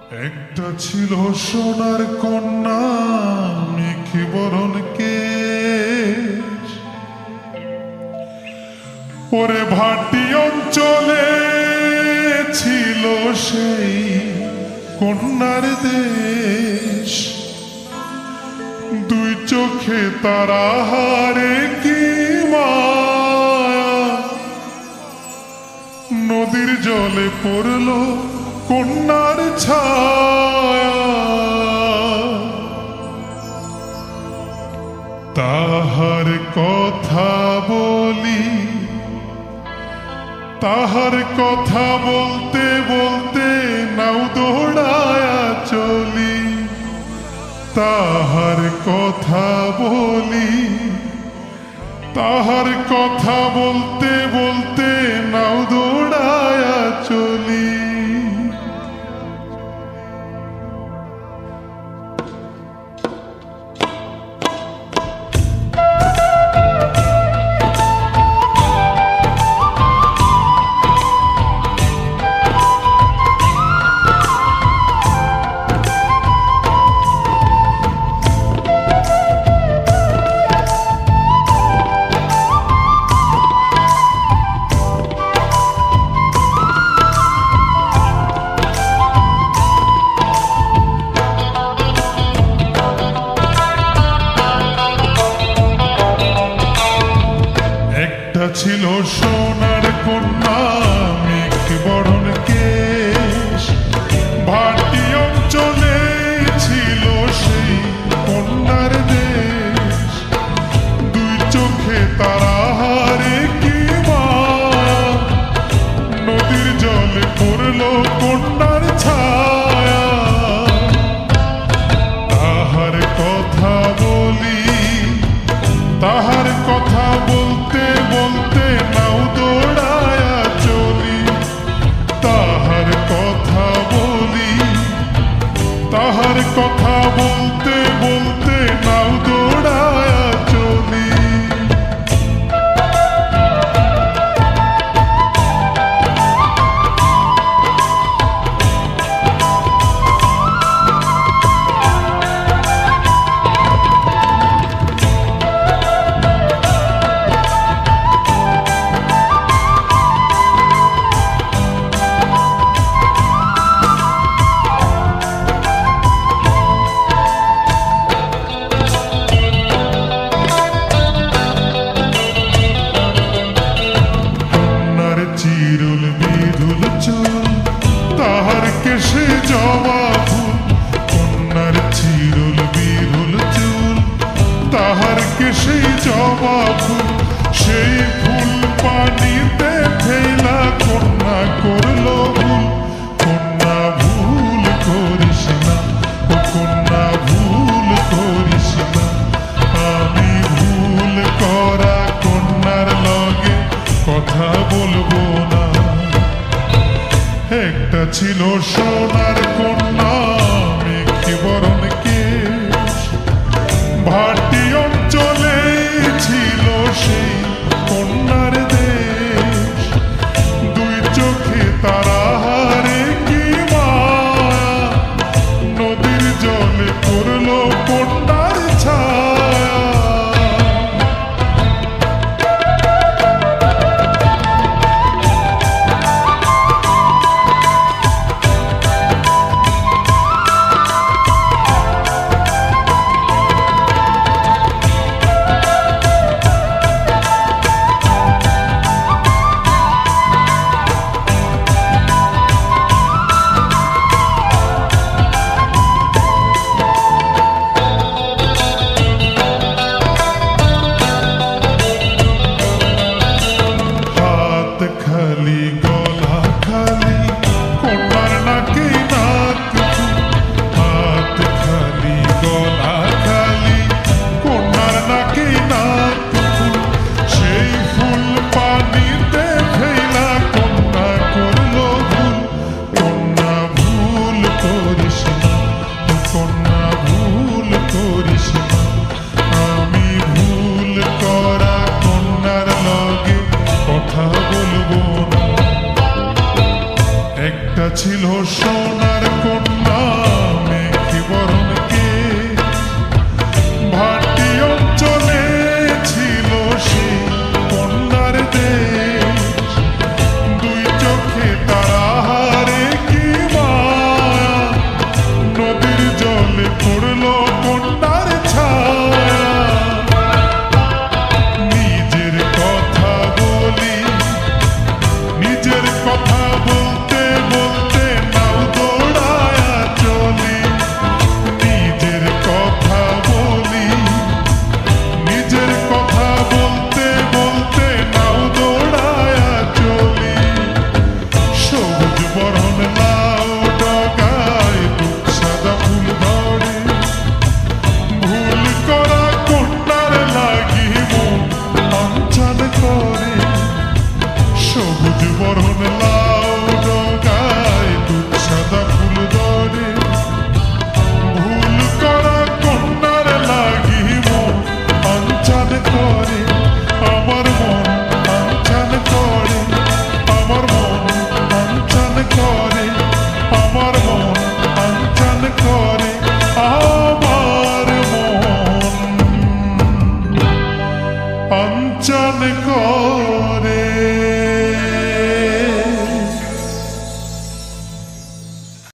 একটা ছিল সোনার কন্যা মেঘে বরণ কেশ, ওরে ভাটি অঞ্চলে ছিল সেই কন্যার দেশ। দুই চোখে তারা হারে কি মায়া, নদীর জলে পড়ল কন্যার ছায়া। তাহার কথা বলি, তাহার কথা বলতে বলতে নাও দৌড়ায়া চলি। তাহার কথা বলি, তাহার কথা বলতে বলতে নাও দৌড়ায়া চলি। ছিল সোনার কন্যা মেঘে বরণ কেশ, ভাটি অঞ্চলে ছিল সেই কন্যার দেশ। দুই চোখে তারা হারে কি মায়া, নদীর জলে পড়ল কন্যার ছায়া। তাহার কথা বলি, তাহার কথা বলতে বলতে নাও দৌড়ায়া চলি। তাহার কথা বলি, তাহার কথা বলতে বলতে নাও দৌড়ায়া চলি। চিরুল বিরুল চুল, তাহার কেশে জবা ফুল। কন্যার চিরুল বিরুল চুল, তাহার কেশে জবা ফুল। সেই ফুল পানিতে ফেলা কন্যা করল ভুল। কন্যা ভুল করিস না, ও কন্যা ভুল করিস না। আমি ভুল করা কন্যার লগে কথা বলবো না। একটা ছিল সোনার কন্যা মেঘে বরণ কেশ, ভাটি অঞ্চলে ছিল সেই কন্যার দেশ। দুই চোখে তারা হারে কি মায়া, নদীর জলে পড়ল কন্যার ছায়া। খালি গলা খালি কন্যার নাকে নাক ফুল। হাত খালি গলা খালি কন্যার নাকে নাক ফুল। সেই ফুল পানিতে ফেলা কন্যা করল ভুল। কন্যা ভুল করিস না, কন্যা ভুল করিস না। আমি ভুল করা কন্যার লগে কথা বলবো না। একটা ছিল সোনার কন্যা চান করে